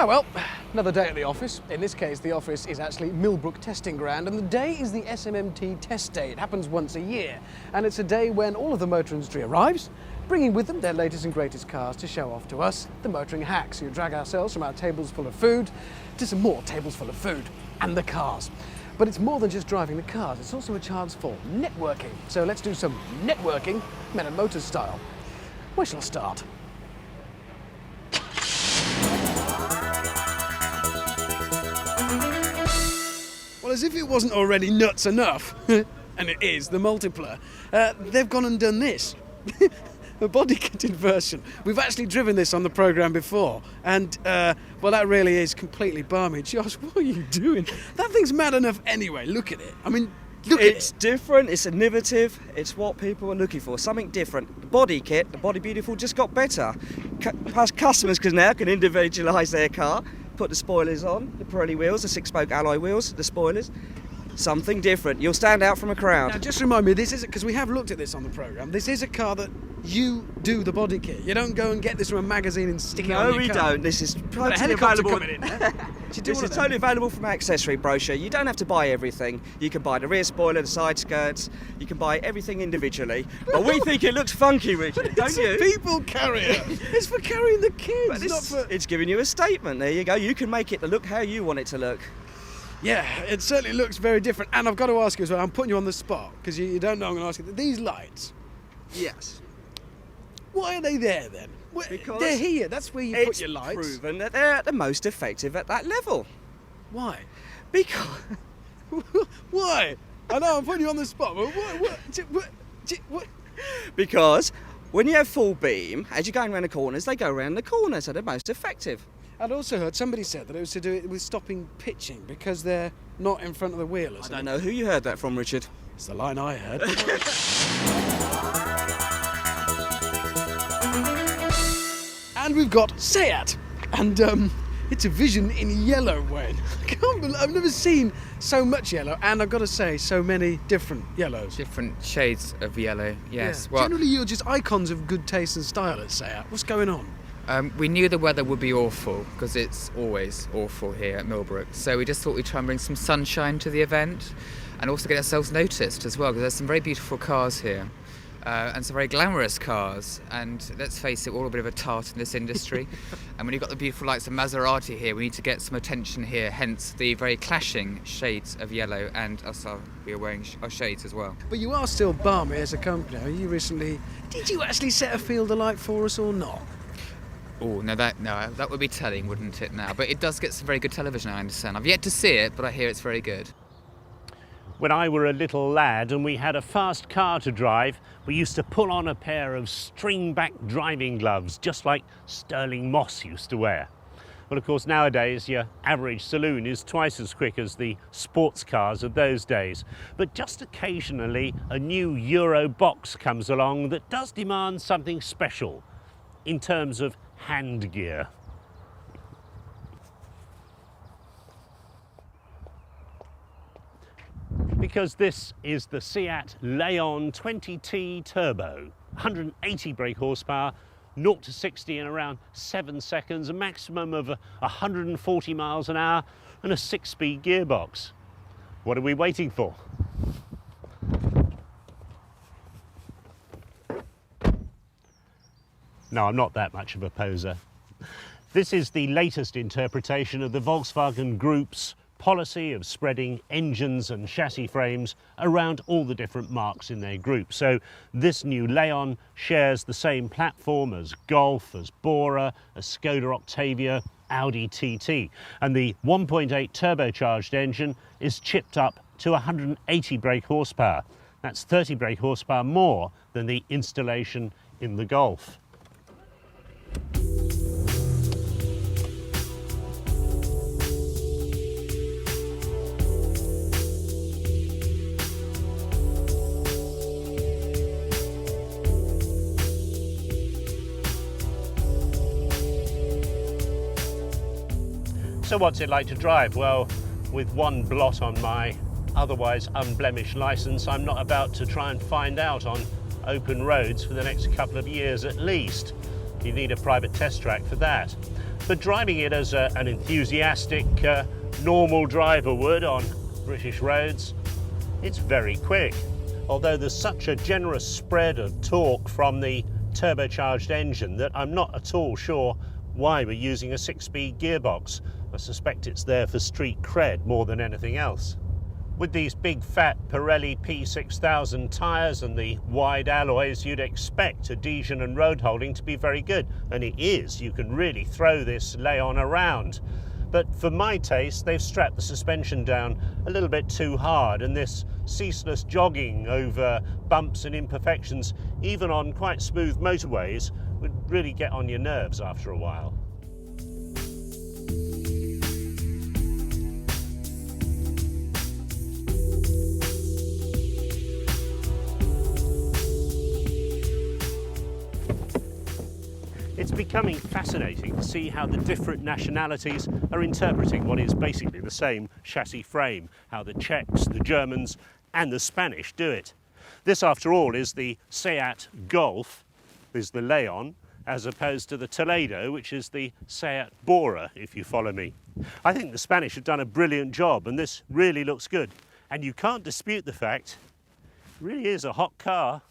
Oh well, another day at the office. In this case, the office is actually Millbrook Testing Ground, and the day is the SMMT test day. It happens once a year, and it's a day when all of the motor industry arrives, bringing with them their latest and greatest cars to show off to us, the motoring hacks, who drag ourselves from our tables full of food to some more tables full of food, and the cars. But it's more than just driving the cars, it's also a chance for networking. So let's do some networking, Men and Motors style. Where shall I start? Well, as if it wasn't already nuts enough, and it is, the Multipla, they've gone and done this. A body kitted version. We've actually driven this on the programme before, and, well, that really is completely balmy. Josh, what are you doing? That thing's mad enough anyway, look at it. I mean, look at it. It's different, it's innovative, it's what people are looking for, something different. The body kit, the Body Beautiful, just got better. Customers now can individualise their car, put the spoilers on, the Pirelli wheels, the 6-spoke alloy wheels, the spoilers. Something different. You'll stand out from a crowd. Now, just remind me, this is because we have looked at this on the programme. This is a car that you do the body kit. You don't go and get this from a magazine and stick it on your car. No, we don't. This is totally available. This is totally available from our accessory brochure. You don't have to buy everything. You can buy the rear spoiler, the side skirts. You can buy everything individually. But we think it looks funky, Richard, don't you? It's a people carrier. It's for carrying the kids, not for... It's giving you a statement. There you go. You can make it look how you want it to look. Yeah, it certainly looks very different. And I've got to ask you as well, I'm putting you on the spot, because you don't know I'm going to ask you. These lights. Yes. Why are they there then? Because they're here, that's where you put your lights. It's proven that they're the most effective at that level. Why? Because... Why? I know I'm putting you on the spot, but what? Because when you have full beam, as you're going around the corners, they go around the corners, so they're most effective. I'd also heard somebody said that it was to do with stopping pitching because they're not in front of the wheel or something. I don't know who you heard that from, Richard. It's the line I heard. And we've got Seat, and it's a Vision in yellow, Wayne. I've never seen so much yellow, and I've got to say, so many different yellows. Different shades of yellow, yes. Yeah. Well, generally, you're just icons of good taste and style at Seat. What's going on? We knew the weather would be awful, because it's always awful here at Millbrook. So we just thought we'd try and bring some sunshine to the event, and also get ourselves noticed as well, because there's some very beautiful cars here. And some very glamorous cars, and let's face it, we're all a bit of a tart in this industry. And when you've got the beautiful lights of Maserati here, we need to get some attention here, hence the very clashing shades of yellow, and us, we are wearing our shades as well. But you are still balmy as a company. Did you actually set a field of light for us or not? Oh, no, that would be telling, wouldn't it now? But it does get some very good television, I understand. I've yet to see it, but I hear it's very good. When I were a little lad and we had a fast car to drive, we used to pull on a pair of string-back driving gloves, just like Sterling Moss used to wear. Well, of course, nowadays your average saloon is twice as quick as the sports cars of those days. But just occasionally a new Euro box comes along that does demand something special in terms of hand gear. Because this is the Seat Leon 20T Turbo, 180 brake horsepower, 0 to 60 in around 7 seconds, a maximum of 140 miles an hour, and a 6-speed gearbox. What are we waiting for? No, I'm not that much of a poser. This is the latest interpretation of the Volkswagen Group's policy of spreading engines and chassis frames around all the different marques in their group. So this new Leon shares the same platform as Golf, as Bora, as Skoda Octavia, Audi TT. And the 1.8 turbocharged engine is chipped up to 180 brake horsepower. That's 30 brake horsepower more than the installation in the Golf. So what's it like to drive? Well, with one blot on my otherwise unblemished licence, I'm not about to try and find out on open roads for the next couple of years at least. You need a private test track for that. But driving it as an enthusiastic, normal driver would on British roads, it's very quick. Although there's such a generous spread of torque from the turbocharged engine that I'm not at all sure why we're using a 6-speed gearbox. I suspect it's there for street cred more than anything else. With these big fat Pirelli P6000 tyres and the wide alloys, you'd expect adhesion and road holding to be very good, and it is. You can really throw this Leon around. But for my taste, they've strapped the suspension down a little bit too hard, and this ceaseless jogging over bumps and imperfections, even on quite smooth motorways, would really get on your nerves after a while. It's becoming fascinating to see how the different nationalities are interpreting what is basically the same chassis frame, how the Czechs, the Germans and the Spanish do it. This, after all, is the Seat Golf, is the Leon, as opposed to the Toledo, which is the Seat Bora, if you follow me. I think the Spanish have done a brilliant job, and this really looks good. And you can't dispute the fact, it really is a hot car.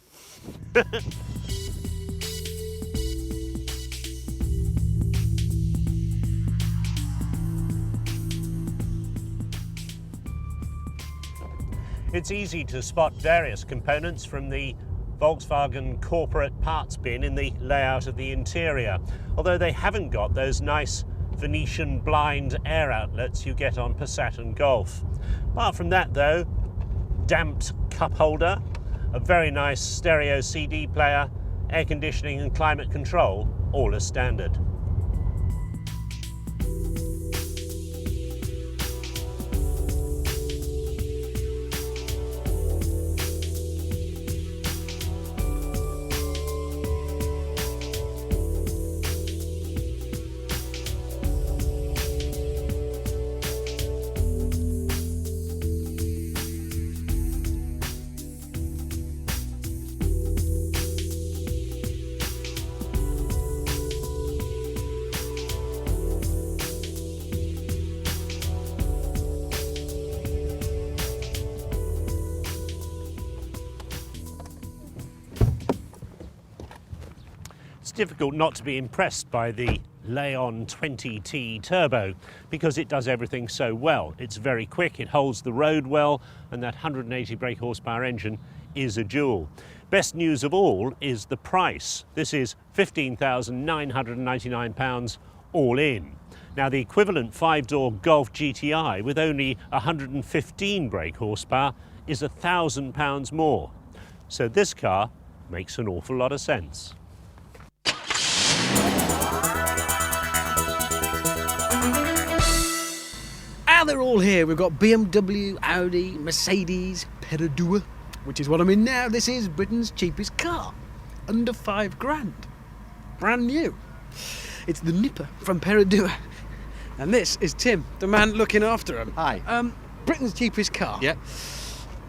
It's easy to spot various components from the Volkswagen corporate parts bin in the layout of the interior, although they haven't got those nice Venetian blind air outlets you get on Passat and Golf. Apart from that though, damped cup holder, a very nice stereo CD player, air conditioning and climate control, all as standard. It's difficult not to be impressed by the Leon 20T Turbo because it does everything so well. It's very quick, it holds the road well, and that 180 brake horsepower engine is a jewel. Best news of all is the price. This is £15,999 all in. Now the equivalent 5-door Golf GTi with only 115 brake horsepower is £1,000 more. So this car makes an awful lot of sense. And they're all here. We've got BMW, Audi, Mercedes, Perodua, which is what I'm in now. This is Britain's cheapest car, under £5,000, brand new. It's the Nippa from Perodua, and this is Tim, the man looking after him. Hi. Britain's cheapest car. Yeah.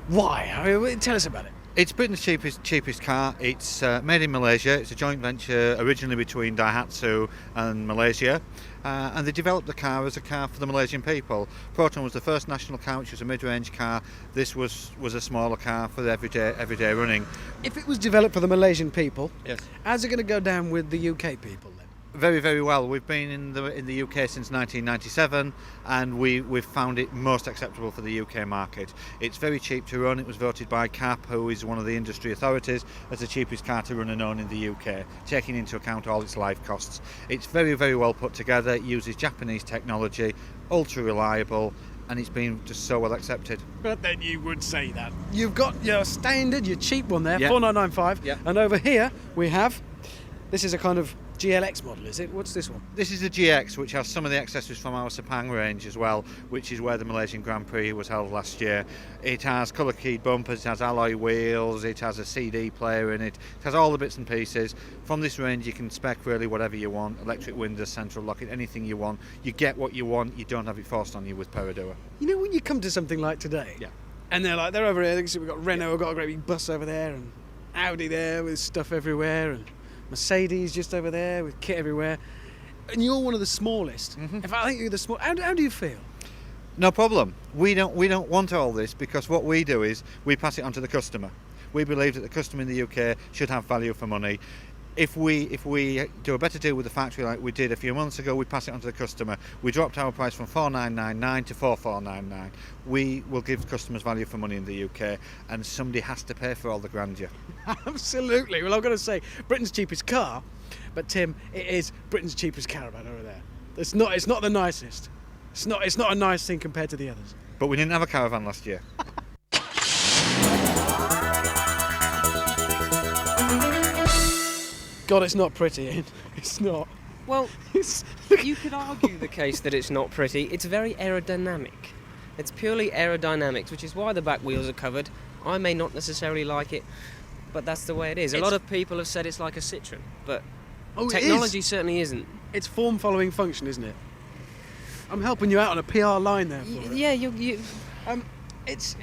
Why? I mean, tell us about it. It's Britain's cheapest car. It's made in Malaysia. It's a joint venture originally between Daihatsu and Malaysia. And they developed the car as a car for the Malaysian people. Proton was the first national car, which was a mid-range car. This was a smaller car for the everyday running. If it was developed for the Malaysian people, Yes. how's it going to go down with the UK people then? Very, very well. We've been in the UK since 1997, and we've found it most acceptable for the UK market. It's very cheap to run. It was voted by CAP, who is one of the industry authorities, as the cheapest car to run and own in the UK, taking into account all its life costs. It's very, very well put together. It uses Japanese technology, ultra reliable, and it's been just so well accepted. But then you would say that. You've got your standard, your cheap one there, Yeah. 4995, Yeah. and over here we have, this is a kind of GLX model, is it? What's this one? This is the GX, which has some of the accessories from our Sepang range as well, which is where the Malaysian Grand Prix was held last year. It has colour-keyed bumpers, it has alloy wheels, it has a CD player in it, it has all the bits and pieces. From this range you can spec really whatever you want, electric windows, central locking, anything you want. You get what you want, you don't have it forced on you with Perodua. You know when you come to something like today, Yeah. and they're like, they're over here, we've got Renault, we've got a great big bus over there, and Audi there with stuff everywhere, and Mercedes just over there with kit everywhere. And you're one of the smallest. In fact, I think you're the small. How do you feel? No problem. We don't want all this, because what we do is we pass it on to the customer. We believe that the customer in the UK should have value for money. If we do a better deal with the factory like we did a few months ago, we pass it on to the customer. We dropped our price from 4,999 to 4,499. We will give customers value for money in the UK, and somebody has to pay for all the grandeur. Absolutely. Well, I've got to say, Britain's cheapest car, but Tim, it is Britain's cheapest caravan over there. It's not the nicest. It's not a nice thing compared to the others. But we didn't have a caravan last year. God, it's not pretty, Ian. It's not. Well, you could argue the case that it's not pretty. It's very aerodynamic. It's purely aerodynamics, which is why the back wheels are covered. I may not necessarily like it, but that's the way it is. A lot of people have said it's like a Citroën, but technology certainly isn't. It's form following function, isn't it? I'm helping you out on a PR line there for it. Yeah, you. It's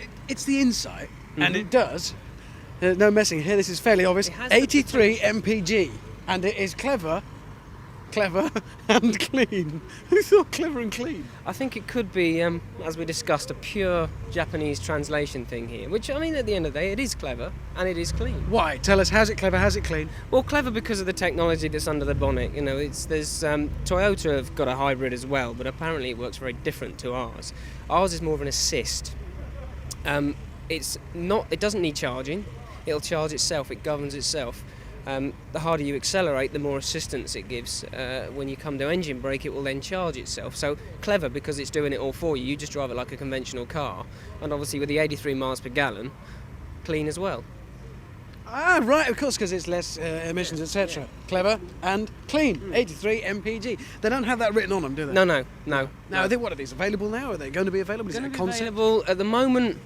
the insight, and it does. No messing here. This is fairly obvious. 83 mpg, and it is clever, and clean. Who thought clever and clean? I think it could be, as we discussed, a pure Japanese translation thing here. Which, I mean, at the end of the day, it is clever and it is clean. Why? Tell us. How's it clever? How's it clean? Well, clever because of the technology that's under the bonnet. You know, Toyota have got a hybrid as well, but apparently it works very different to ours. Ours is more of an assist. It doesn't need charging. It'll charge itself. It governs itself. The harder you accelerate, the more assistance it gives. When you come to engine brake, it will then charge itself. So clever because it's doing it all for you. You just drive it like a conventional car, and obviously with the 83 miles per gallon, clean as well. Ah, right, of course, because it's less emissions, etc. Yeah. Clever and clean. 83 mpg. They don't have that written on them, do they? No. Now, what are these available now? Are they going to be available? Is it a concept? Available at the moment.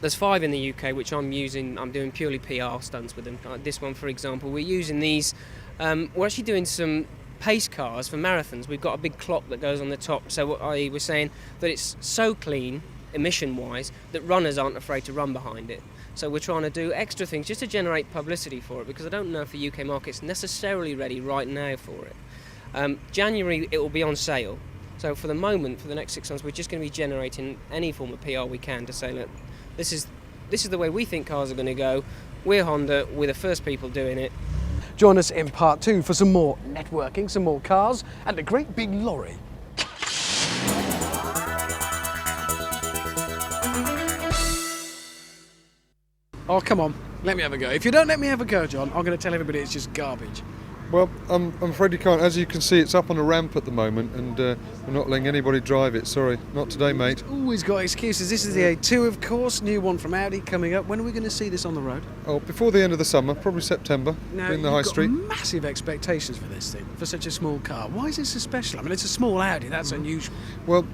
There's 5 in the UK, which I'm using. I'm doing purely PR stunts with them. Like this one, for example, we're using these. We're actually doing some pace cars for marathons. We've got a big clock that goes on the top. So what I was saying that it's so clean, emission-wise, that runners aren't afraid to run behind it. So we're trying to do extra things just to generate publicity for it, because I don't know if the UK market's necessarily ready right now for it. January, it will be on sale. So for the moment, for the next 6 months, we're just going to be generating any form of PR we can to say, look, this is the way we think cars are going to go. We're Honda, we're the first people doing it. Join us in part 2 for some more networking, some more cars, and a great big lorry. Oh, come on, let me have a go. If you don't let me have a go, John, I'm going to tell everybody it's just garbage. Well, I'm afraid you can't. As you can see, it's up on a ramp at the moment, and we're not letting anybody drive it. Sorry, not today, mate. Always got excuses. This is the A2, of course, new one from Audi coming up. When are we going to see this on the road? Oh, before the end of the summer, probably September, in the high street. You've got massive expectations for this thing, for such a small car. Why is it so special? I mean, it's a small Audi, that's unusual. Well,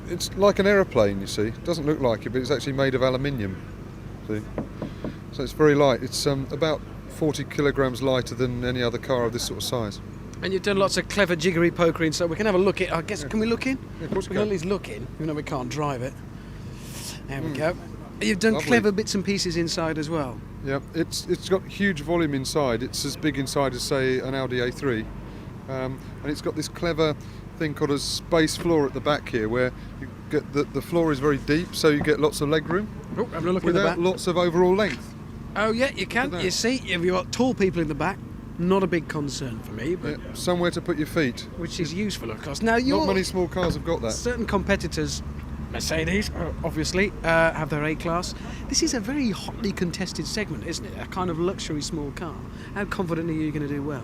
it's like an aeroplane, you see. It doesn't look like it, but it's actually made of aluminium. See? So it's very light. It's about 40 kilograms lighter than any other car of this sort of size. And you've done lots of clever jiggery pokery, so we can have a look at. I guess, can we look in? Yeah, of course we can at least look in, even though we can't drive it. There we go. You've done Lovely. clever bits and pieces inside as well. Yeah, it's got huge volume inside. It's as big inside as, say, an Audi A3, and it's got this clever thing called a space floor at the back here, where you get the floor is very deep, so you get lots of leg room. Oh, having a look in the back. Without lots of overall length. Oh yeah, you can. You see, if you've got tall people in the back, not a big concern for me, but somewhere to put your feet, which is useful, of course. Now, not many small cars have got that. Certain competitors, Mercedes, obviously, have their A-Class. This is a very hotly contested segment, isn't it? A kind of luxury small car. How confident are you going to do well?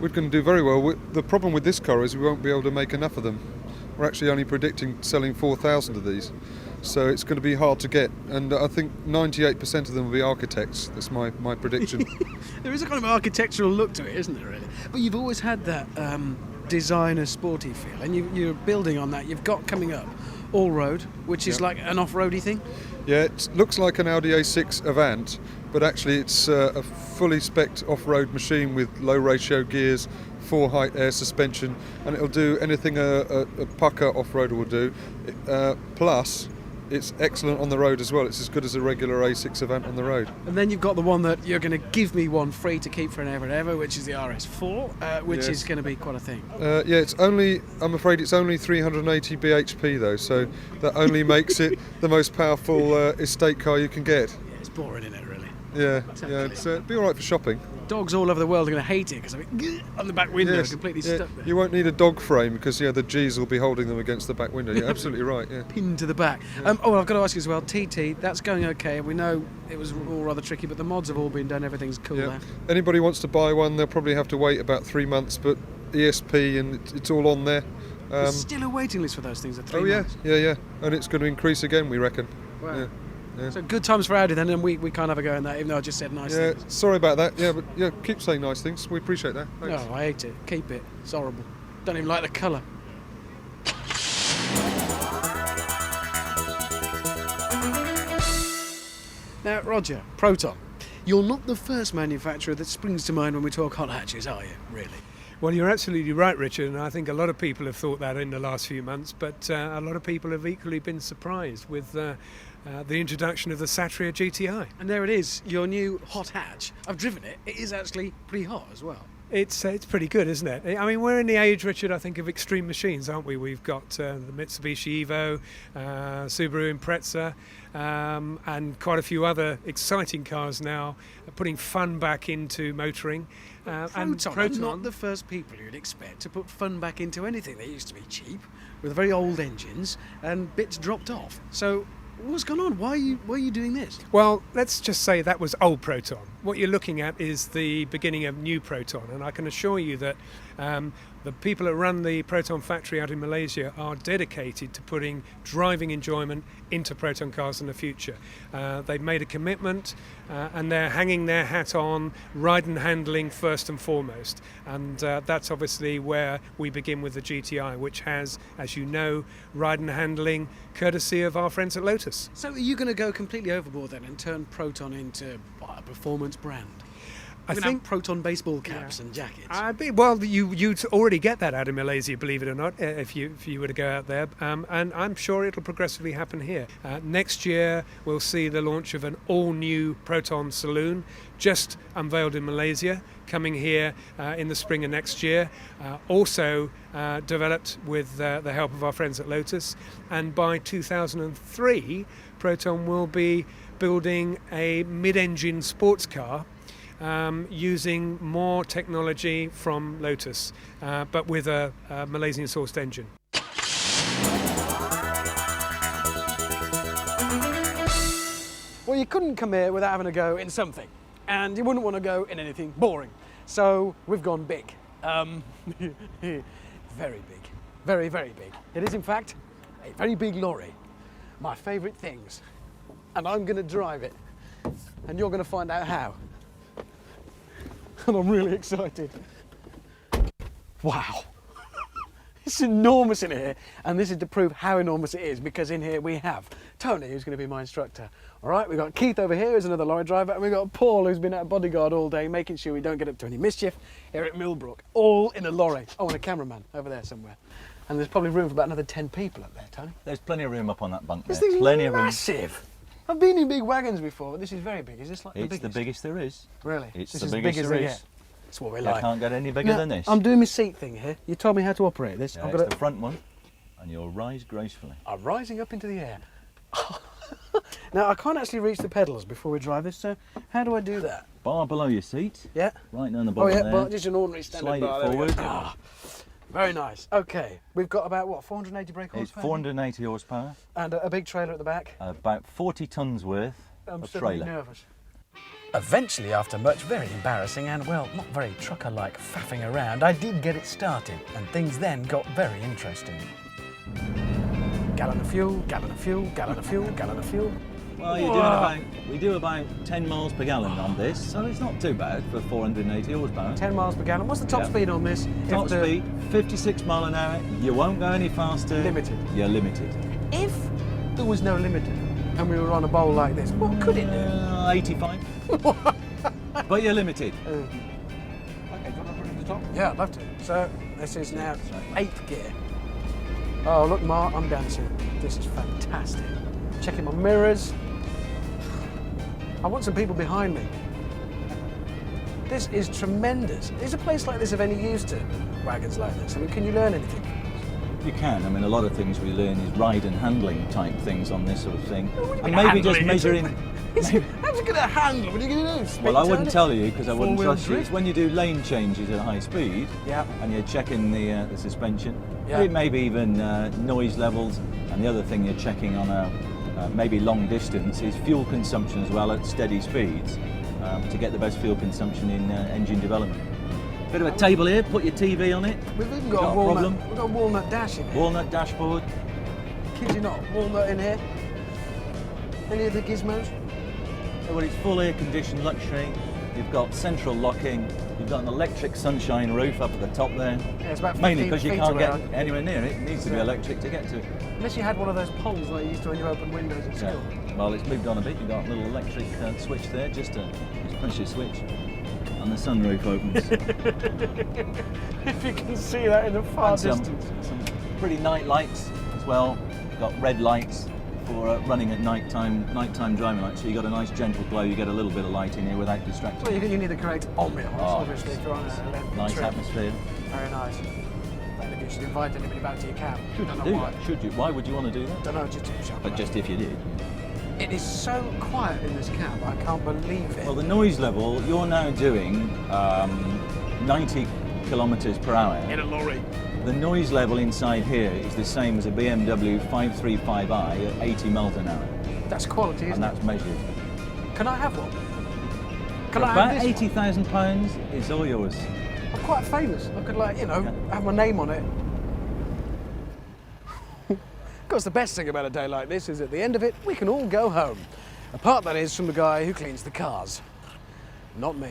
We're going to do very well. The problem with this car is we won't be able to make enough of them. We're actually only predicting selling 4,000 of these. So it's going to be hard to get, and I think 98% of them will be architects. That's my prediction. There is a kind of architectural look to it, isn't there, really? But you've always had that designer sporty feel, and you're building on that. You've got coming up all-road, which is like an off-roady thing. Yeah, it looks like an Audi A6 Avant, but actually it's a fully spec'd off-road machine with low-ratio gears, 4-height air suspension, and it'll do anything a pucker off-roader will do, plus it's excellent on the road as well. It's as good as a regular A6 Avant on the road. And then you've got the one that you're going to give me one free to keep forever and ever, which is the RS4, which Yes. is going to be quite a thing. Yeah, I'm afraid it's only 380 bhp though, so that only makes it the most powerful estate car you can get. Yeah, it's boring, isn't it, really? Yeah, Exactly. yeah, it'd be all right for shopping. Dogs all over the world are going to hate it because I mean, on the back window, Yes, completely yeah, stuck there. you won't need a dog frame because the G's will be holding them against the back window. You're absolutely right. Yeah. Pinned to the back. Oh, I've got to ask you as well, TT, that's going okay. We know it was all rather tricky, but the mods have all been done. Everything's cool Yeah. there. Anybody wants to buy one, they'll probably have to wait about 3 months, but ESP and it's all on there. There's still a waiting list for those things at 3 Oh yeah, months. yeah, and it's going to increase again, we reckon. Wow. Yeah. Yeah. So good times for Audi then, and we can't have a go in that, even though I just said nice Yeah, things. sorry about that. Yeah, but yeah, keep saying nice things. We appreciate that. Thanks. No, I hate it. Keep it. It's horrible. Don't even like the colour. Now, Roger, Proton, you're not the first manufacturer that springs to mind when we talk hot hatches, are you, really? Well, you're absolutely right, Richard, and I think a lot of people have thought that in the last few months, but a lot of people have equally been surprised with the introduction of the Satria GTi. And there it is, your new hot hatch. I've driven it. It is actually pretty hot as well. It's pretty good, isn't it? I mean, we're in the age, Richard, I think, of extreme machines, aren't we? We've got the Mitsubishi Evo, Subaru Impreza, and quite a few other exciting cars now, putting fun back into motoring. And Proton are not the first people you'd expect to put fun back into anything. They used to be cheap, with very old engines, and bits dropped off. So what's going on? Why are you doing this? Well, let's just say that was old Proton. What you're looking at is the beginning of new Proton, and I can assure you that the people that run the Proton factory out in Malaysia are dedicated to putting driving enjoyment into Proton cars in the future. They've made a commitment and they're hanging their hat on ride and handling first and foremost, and that's obviously where we begin with the GTi, which has, as you know, ride and handling courtesy of our friends at Lotus. So are you going to go completely overboard then and turn Proton into a performance brand? I Even think have Proton baseball caps and jackets. well, you'd already get that out in Malaysia, believe it or not, if you were to go out there, and I'm sure it'll progressively happen here. Next year we'll see the launch of an all-new Proton saloon, just unveiled in Malaysia, coming here in the spring of next year, also developed with the help of our friends at Lotus, and by 2003 Proton will be building a mid-engine sports car using more technology from Lotus, but with a Malaysian-sourced engine. Well, you couldn't come here without having a go in something, and you wouldn't want to go in anything boring. So we've gone big. Very big. Very, very big. It is, in fact, a very big lorry. My favourite things. And I'm going to drive it. And you're going to find out how. And I'm really excited. Wow. It's enormous in here, and this is to prove how enormous it is, because in here we have Tony, who's going to be my instructor. All right, we've got Keith over here, who's another lorry driver, and we've got Paul, who's been at bodyguard all day, making sure we don't get up to any mischief here at Millbrook, all in a lorry. Oh, and a cameraman over there somewhere. And there's probably room for about another 10 people up there, Tony. There's plenty of room up on that bunk This there. thing's Plenty of room. massive. I've been in big wagons before, but this is very big. Is this like the It's biggest? the biggest there is. Really? It's this the is biggest big as there they is. get. That's what we They like. can't get any bigger Now, than this. I'm doing my seat thing here. You told me how to operate this. Yeah, I've it's got the front one, and you'll rise gracefully. I'm rising up into the air. Now, I can't actually reach the pedals before we drive this, so how do I do that? Bar below your seat, Yeah? right down the Oh, bottom yeah, there. but just an ordinary standard Slide it bar. There we go. forward. Ah, very nice. Okay, we've got about, what, 480 brake It's horsepower? 480 horsepower, And a big trailer at the back. about 40 tons worth I'm of suddenly trailer. nervous. Eventually, after much very embarrassing and, well, not very trucker-like faffing around, I did get it started, and things then got very interesting. Gallon of fuel, gallon of fuel, gallon of fuel, gallon of fuel. Well, we do about 10 miles per gallon on this, so it's not too bad for 480 horsepower. 10 miles per gallon. What's the top Yeah. speed on this? Top If the- speed, 56 mile an hour. You won't go any faster. Limited. You're limited. If there was no limiter and we were on a bowl like this, what could it do? 85. But you're limited. Okay, do you want to put it at the top? Yeah, I'd love to. So, this is now 8th gear. Oh, look, Mark, I'm dancing. This is fantastic. checking my mirrors. I want some people behind me. This is tremendous. Is a place like this of any use to wagons like this? I mean, can you learn anything? You can. I mean, a lot of things we learn is ride and handling type things on this sort of thing. And maybe just measuring. How's it going to handle? What are you going to do? Well, I wouldn't tell you because I wouldn't Four-wheel trust you. It's drift? when you do lane changes at high speed Yeah. and you're checking the suspension, Yeah. maybe even noise levels, and the other thing you're checking on a maybe long distance is fuel consumption as well at steady speeds to get the best fuel consumption in engine development. Bit of a table here, put your TV on it. We've even Got got, a a walnut. problem? We've got a walnut dash in here. Walnut dashboard. Kid you not, walnut in here. Any other gizmos? Well, it's full air conditioned luxury. You've got central locking. You've got an electric sunshine roof up at the top there. Yeah, it's about 15 Mainly because you feet can't away, get aren't you? anywhere near it. It needs to be Yeah. electric to get to it. Unless you had one of those poles like you used to when you open windows at Yeah. school. Well, it's moved on a bit. You've got a little electric switch there, just push your switch, and the sunroof opens. If you can see that in the far And some pretty night lights as well. You've got red lights for running at nighttime driving lights. So you got a nice gentle glow. You get a little bit of light in here without distracting. Well, you need the correct ambiance, Oh, obviously, if you're on a lengthy Nice trip. atmosphere. Very nice. Maybe you should invite anybody back to your cab. Should Don't you know do why. that? Should you? Why would you want to do that? Don't know, just to shut But them just up. if you did. It is so quiet in this cab, I can't believe it. Well, the noise level, you're now doing 90 kilometres per hour. in a lorry. The noise level inside here is the same as a BMW 535i at 80 miles an hour, That's quality, and isn't that's measured. it? Can I have one? Can For I about have this one? £80,000, it's all yours. I'm quite famous. I could, like, Yeah. have my name on it. Of course, the best thing about a day like this is at the end of it, we can all go home. Apart, that is, from the guy who cleans the cars. Not me.